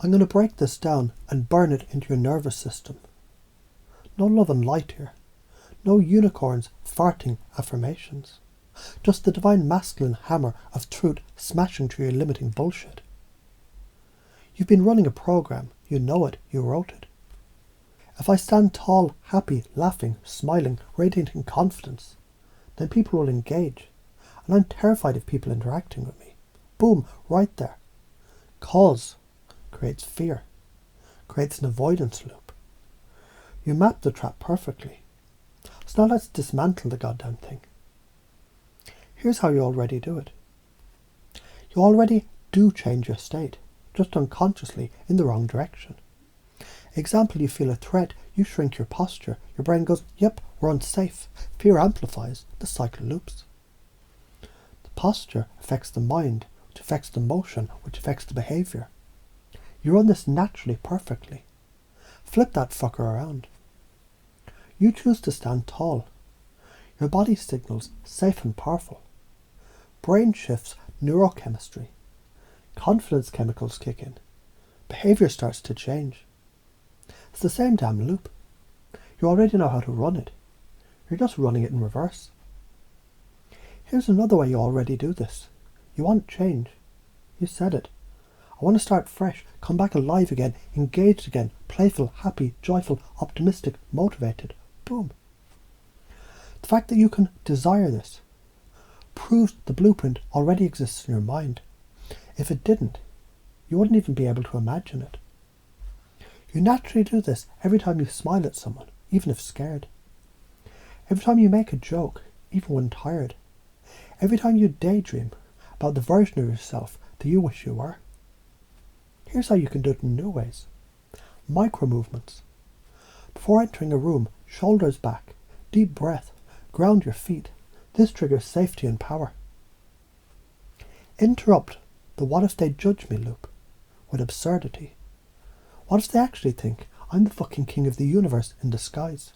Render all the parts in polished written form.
I'm going to break this down and burn it into your nervous system. No love and light here. No unicorns farting affirmations. Just the divine masculine hammer of truth smashing through your limiting bullshit. You've been running a program. You know it. You wrote it. If I stand tall, happy, laughing, smiling, radiating confidence, then people will engage. And I'm terrified of people interacting with me. Boom, right there. Cause creates fear, creates an avoidance loop. You map the trap perfectly. So now let's dismantle the goddamn thing. Here's how you already do it. You already do change your state, just unconsciously in the wrong direction. Example, you feel a threat, you shrink your posture, your brain goes, yep, we're unsafe. Fear amplifies, the cycle loops. The posture affects the mind, which affects the motion, which affects the behaviour. You run this naturally, perfectly. Flip that fucker around. You choose to stand tall. Your body signals safe and powerful. Brain shifts neurochemistry. Confidence chemicals kick in. Behaviour starts to change. It's the same damn loop. You already know how to run it. You're just running it in reverse. Here's another way you already do this. You want change. You said it. I want to start fresh, come back alive again, engaged again, playful, happy, joyful, optimistic, motivated. Boom. The fact that you can desire this proves the blueprint already exists in your mind. If it didn't, you wouldn't even be able to imagine it. You naturally do this every time you smile at someone, even if scared. Every time you make a joke, even when tired. Every time you daydream about the version of yourself that you wish you were. Here's how you can do it in new ways. Micro movements. Before entering a room, shoulders back, deep breath, ground your feet. This triggers safety and power. Interrupt the what if they judge me loop with absurdity. What if they actually think I'm the fucking king of the universe in disguise?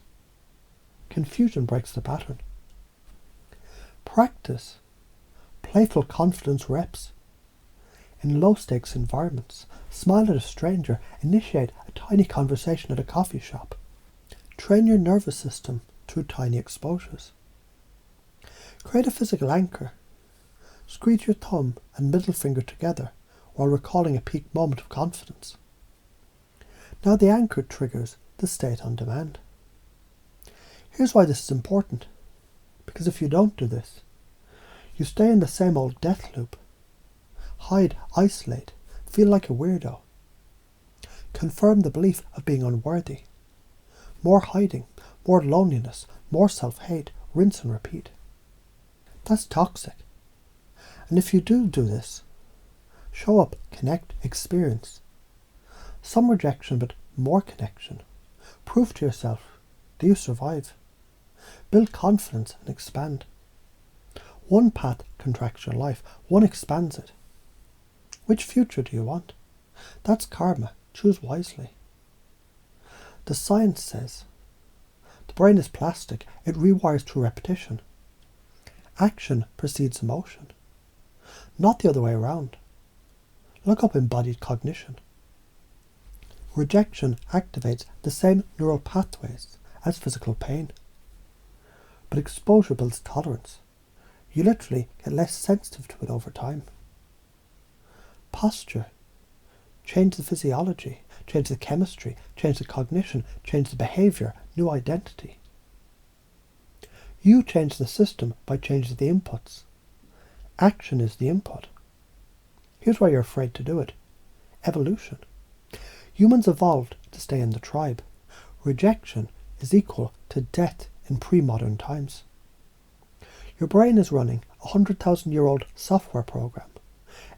Confusion breaks the pattern. Practice playful confidence reps. In low-stakes environments, smile at a stranger, initiate a tiny conversation at a coffee shop. Train your nervous system through tiny exposures. Create a physical anchor. Squeeze your thumb and middle finger together while recalling a peak moment of confidence. Now the anchor triggers the state on demand. Here's why this is important. Because if you don't do this, you stay in the same old death loop. Hide, isolate, feel like a weirdo. Confirm the belief of being unworthy. More hiding, more loneliness, more self-hate, rinse and repeat. That's toxic. And if you do this, show up, connect, experience. Some rejection, but more connection. Prove to yourself that you survive. Build confidence and expand. One path contracts your life, one expands it. Which future do you want? That's karma. Choose wisely. The science says the brain is plastic. It rewires through repetition. Action precedes emotion, not the other way around. Look up embodied cognition. Rejection activates the same neural pathways as physical pain. But exposure builds tolerance. You literally get less sensitive to it over time. Posture. Change the physiology, change the chemistry, change the cognition, change the behaviour, new identity. You change the system by changing the inputs. Action is the input. Here's why you're afraid to do it. Evolution. Humans evolved to stay in the tribe. Rejection is equal to death in pre-modern times. Your brain is running a 100,000-year-old software program.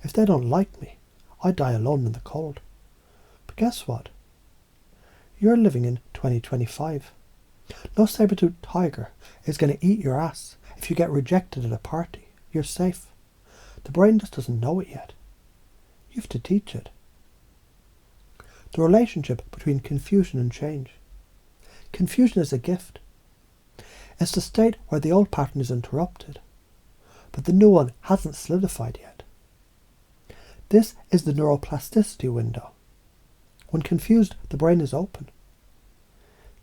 If they don't like me, I die alone in the cold. But guess what? You're living in 2025. No saber-toothed tiger is going to eat your ass if you get rejected at a party. You're safe. The brain just doesn't know it yet. You have to teach it. The relationship between confusion and change. Confusion is a gift. It's the state where the old pattern is interrupted, but the new one hasn't solidified yet. This is the neuroplasticity window. When confused, the brain is open.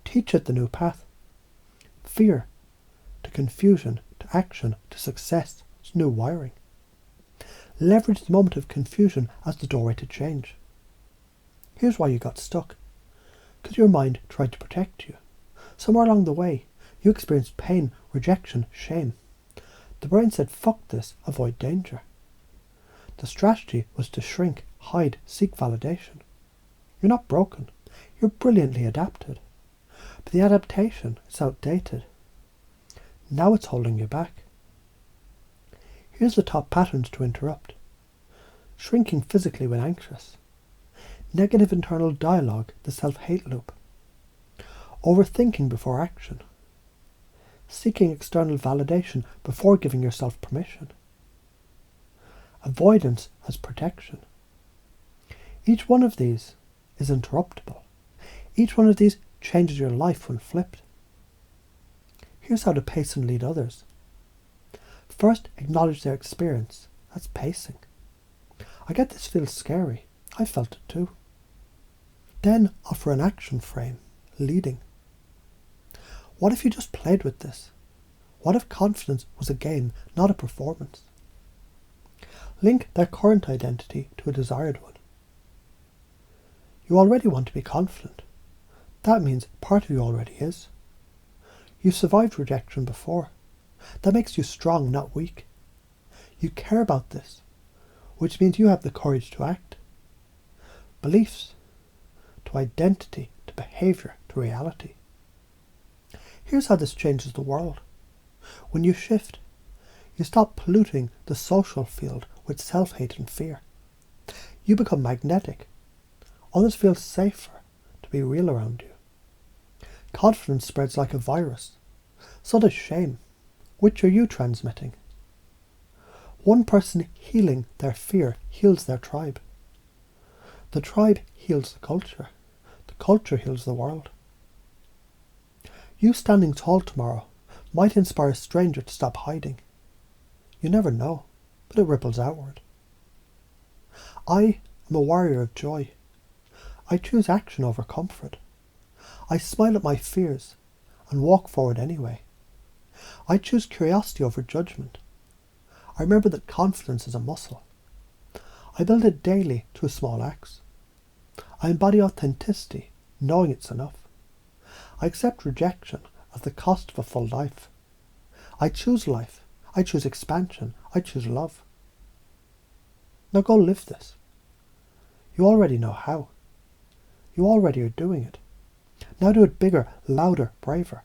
Teach it the new path. Fear to confusion, to action, to success. It's new wiring. Leverage the moment of confusion as the doorway to change. Here's why you got stuck. Because your mind tried to protect you. Somewhere along the way, you experienced pain, rejection, shame. The brain said, fuck this, avoid danger. The strategy was to shrink, hide, seek validation. You're not broken. You're brilliantly adapted. But the adaptation is outdated. Now it's holding you back. Here's the top patterns to interrupt. Shrinking physically when anxious. Negative internal dialogue, the self-hate loop. Overthinking before action. Seeking external validation before giving yourself permission. Avoidance as protection. Each one of these is interruptible. Each one of these changes your life when flipped. Here's how to pace and lead others. First, acknowledge their experience. That's pacing. I get this feels scary. I felt it too. Then offer an action frame, leading. What if you just played with this? What if confidence was a game, not a performance? Link their current identity to a desired one. You already want to be confident. That means part of you already is. You survived rejection before. That makes you strong, not weak. You care about this, which means you have the courage to act. Beliefs, to identity, to behaviour, to reality. Here's how this changes the world. When you shift, you stop polluting the social field with self-hate and fear. You become magnetic. Others feel safer to be real around you. Confidence spreads like a virus. So does shame. Which are you transmitting? One person healing their fear heals their tribe. The tribe heals the culture. The culture heals the world. You standing tall tomorrow might inspire a stranger to stop hiding. You never know, but it ripples outward. I am a warrior of joy. I choose action over comfort. I smile at my fears and walk forward anyway. I choose curiosity over judgment. I remember that confidence is a muscle. I build it daily through small acts. I embody authenticity, knowing it's enough. I accept rejection as the cost of a full life. I choose life. I choose expansion. I choose love. Now go live this. You already know how. You already are doing it. Now do it bigger, louder, braver.